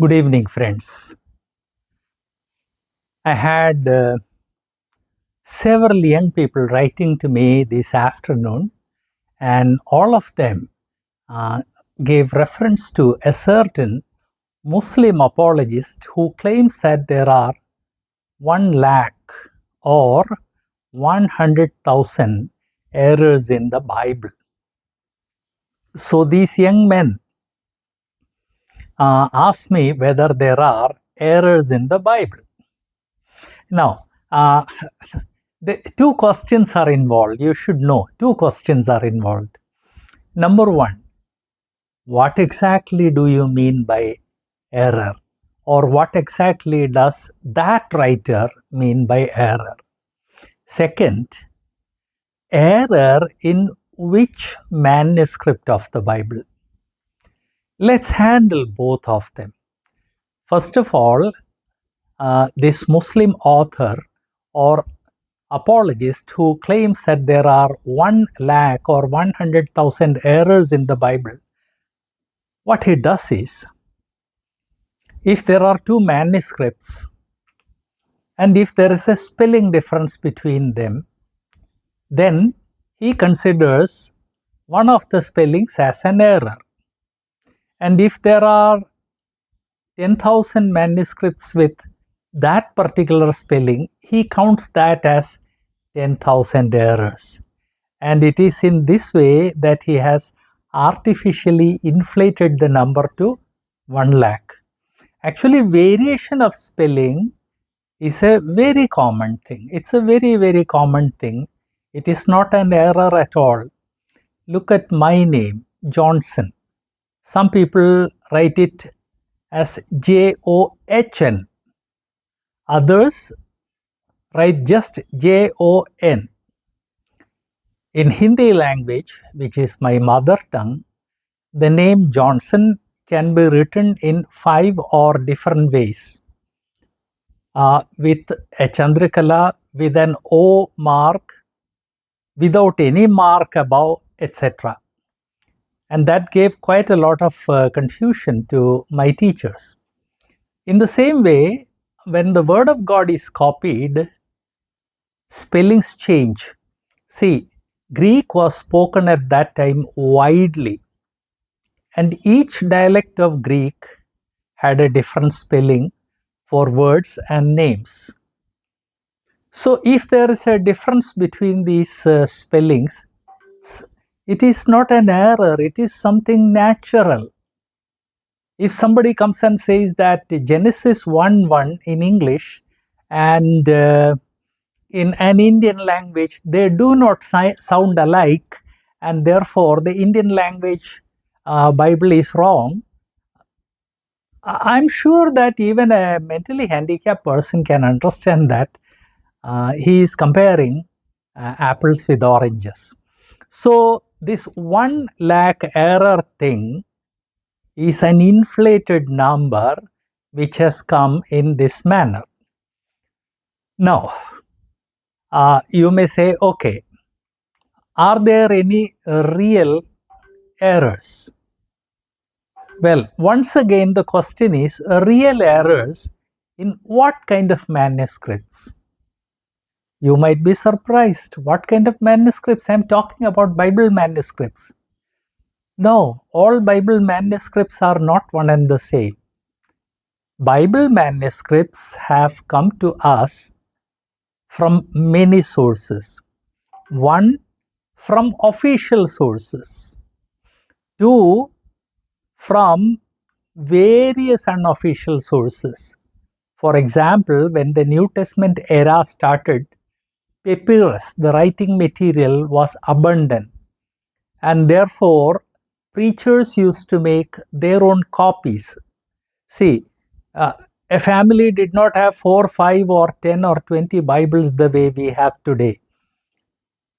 Good evening, friends. I had several young people writing to me this afternoon, and all of them uh, gave reference to a certain Muslim apologist who claims that there are 1 lakh or 100,000 errors in the Bible. So these young men asked me whether there are errors in the Bible. Now, the two questions are involved. You should know two questions are involved. Number one, what exactly do you mean by error? Or what exactly does that writer mean by error? Second, error in which manuscript of the Bible? Let's handle both of them. First of all, this Muslim author or apologist who claims that there are 1 lakh or 100,000 errors in the Bible, what he does is, if there are two manuscripts and if there is a spelling difference between them, then he considers one of the spellings as an error. And if there are 10,000 manuscripts with that particular spelling, he counts that as 10,000 errors. And it is in this way that he has artificially inflated the number to 1 lakh. Actually, variation of spelling is a very common thing. It's a very, very common thing. It is not an error at all. Look at my name, Johnson. Some people write it as John. Others write just Jon. In Hindi language, which is my mother tongue, the name Johnson can be written in 5 or different ways. With a Chandrakala, with an O mark, without any mark above, etc. And that gave quite a lot of confusion to my teachers. In the same way, when the word of God is copied, spellings change. See, Greek was spoken at that time widely, and each dialect of Greek had a different spelling for words and names. So if there is a difference between these spellings, it is not an error, it is something natural. If somebody comes and says that Genesis 1:1 in English and in an Indian language, they do not sound alike, and therefore the Indian language Bible is wrong, I'm sure that even a mentally handicapped person can understand that he is comparing apples with oranges. So this 1 lakh error thing is an inflated number which has come in this manner. Now, you may say, okay, are there any real errors? Well, once again, the question is real errors in what kind of manuscripts? You might be surprised. What kind of manuscripts? I'm talking about Bible manuscripts. No, all Bible manuscripts are not one and the same. Bible manuscripts have come to us from many sources. One, from official sources. Two, from various unofficial sources. For example, when the New Testament era started, papyrus, the writing material, was abundant, and therefore preachers used to make their own copies. See, a family did not have 4, 5 or 10 or 20 Bibles the way we have today.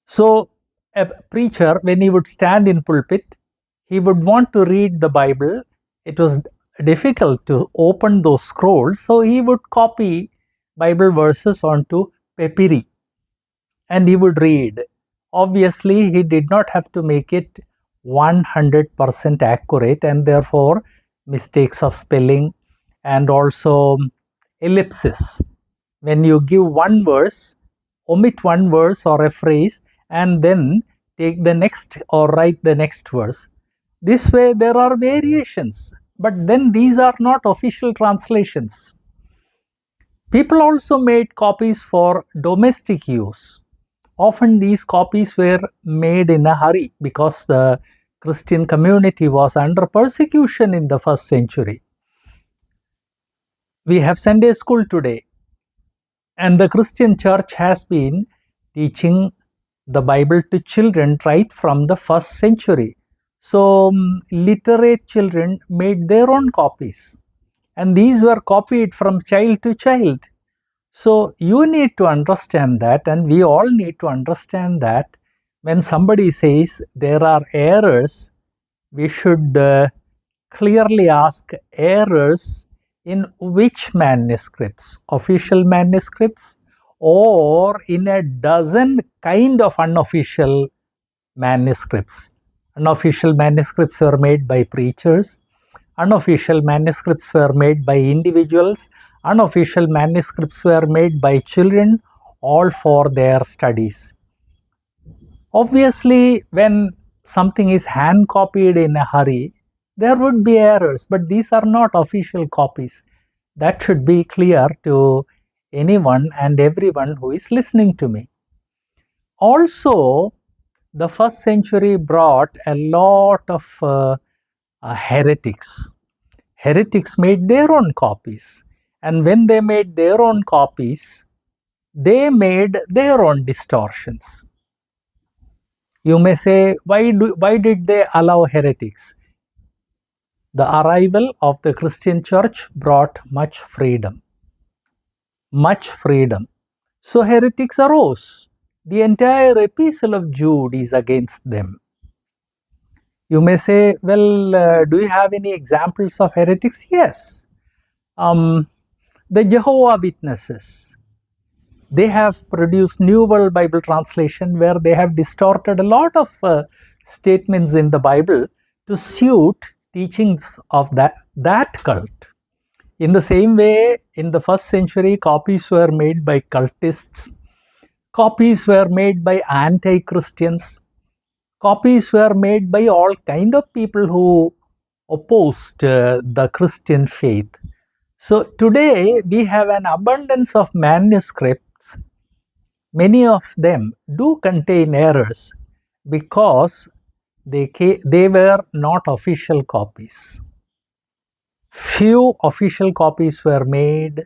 So a preacher, when he would stand in pulpit, he would want to read the Bible. It was difficult to open those scrolls, so he would copy Bible verses onto papyri and he would read. Obviously, he did not have to make it 100% accurate, and therefore mistakes of spelling and also ellipsis. When you give one verse, omit one verse or a phrase, and then take the next or write the next verse. This way there are variations, but then these are not official translations. People also made copies for domestic use. Often these copies were made in a hurry because the Christian community was under persecution in the first century. We have Sunday school today, and the Christian church has been teaching the Bible to children right from the first century. So literate children made their own copies, and these were copied from child to child. So you need to understand that, and we all need to understand that when somebody says there are errors, we should clearly ask errors in which manuscripts, official manuscripts, or in a dozen kind of unofficial manuscripts. Unofficial manuscripts were made by preachers. Unofficial manuscripts were made by individuals. Unofficial manuscripts were made by children, all for their studies. Obviously, when something is hand copied in a hurry, there would be errors, but these are not official copies. That should be clear to anyone and everyone who is listening to me. Also, the first century brought a lot of heretics. Heretics made their own copies, and when they made their own copies, they made their own distortions. You may say, why did they allow heretics? The arrival of the Christian church brought much freedom. Much freedom. So heretics arose. The entire epistle of Jude is against them. You may say, well, do you have any examples of heretics? Yes. The Jehovah Witnesses, they have produced New World Bible Translation where they have distorted a lot of statements in the Bible to suit teachings of that cult. In the same way, in the first century, copies were made by cultists, copies were made by anti-Christians, copies were made by all kind of people who opposed the Christian faith. So today we have an abundance of manuscripts. Many of them do contain errors because they were not official copies. Few official copies were made.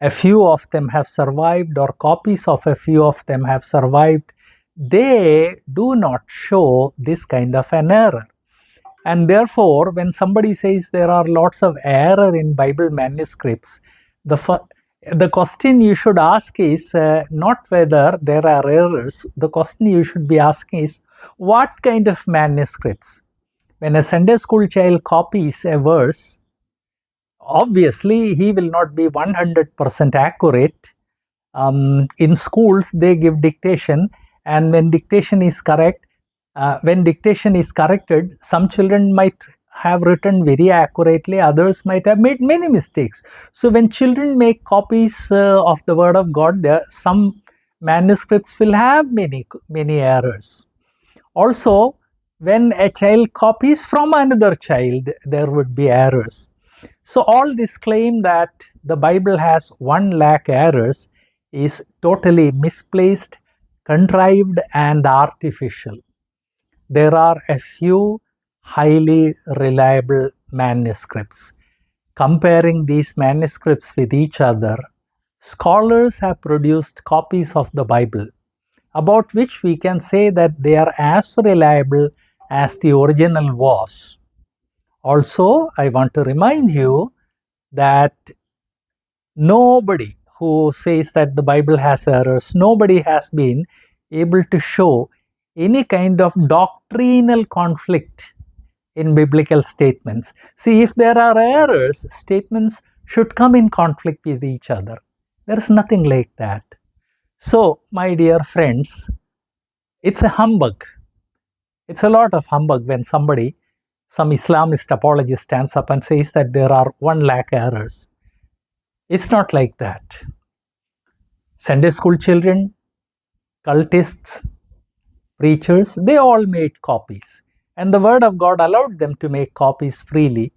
A few of them have survived, or copies of a few of them have survived. They do not show this kind of an error. And therefore, when somebody says there are lots of error in Bible manuscripts, the question you should ask is not whether there are errors. The question you should be asking is, what kind of manuscripts? When a Sunday school child copies a verse, obviously he will not be 100% accurate. In schools, they give dictation, and when dictation is correct, when dictation is corrected, some children might have written very accurately, others might have made many mistakes. So when children make copies of the Word of God, some manuscripts will have many errors. Also, when a child copies from another child, there would be errors. So all this claim that the Bible has 1 lakh errors is totally misplaced, contrived, and artificial. There are a few highly reliable manuscripts. Comparing these manuscripts with each other, scholars have produced copies of the Bible about which we can say that they are as reliable as the original was. Also, I want to remind you that nobody who says that the Bible has errors, nobody has been able to show any kind of doctrinal conflict in biblical statements. See, if there are errors, statements should come in conflict with each other. There is nothing like that. So, my dear friends, it's a humbug. It's a lot of humbug when somebody some Islamist apologist stands up and says that there are 1 lakh errors. It's not like that. Sunday school children, cultists, preachers, they all made copies. And the Word of God allowed them to make copies freely.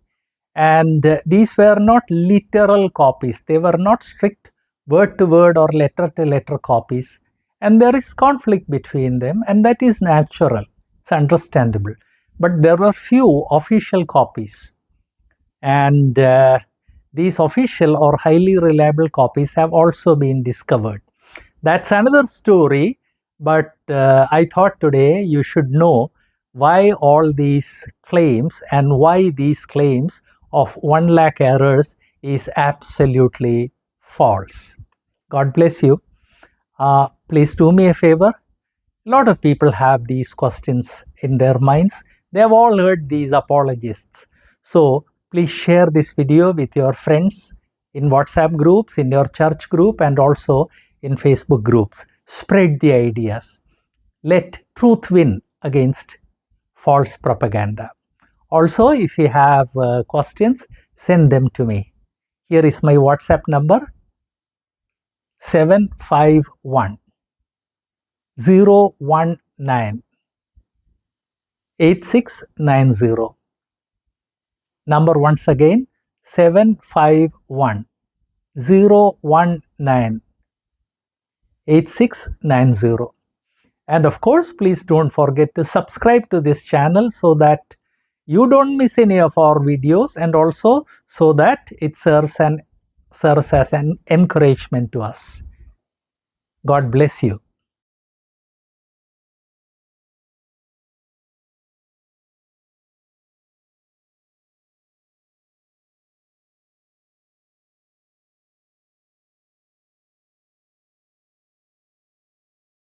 And these were not literal copies. They were not strict word to word or letter to letter copies. And there is conflict between them, and that is natural. It's understandable. But there were few official copies. And these official or highly reliable copies have also been discovered. That's another story, but I thought today you should know why all these claims and why these claims of 1 lakh errors is absolutely false. God bless you. Please do me a favor. A lot of people have these questions in their minds. They have all heard these apologists. So please share this video with your friends in WhatsApp groups, in your church group, and also in Facebook groups. Spread the ideas. Let truth win against false propaganda. Also, if you have questions, send them to me. Here is my WhatsApp number, 751 019 8690. Number once again, 751 019 8690. And of course, please don't forget to subscribe to this channel so that you don't miss any of our videos, and also so that it serves as an encouragement to us. God bless you.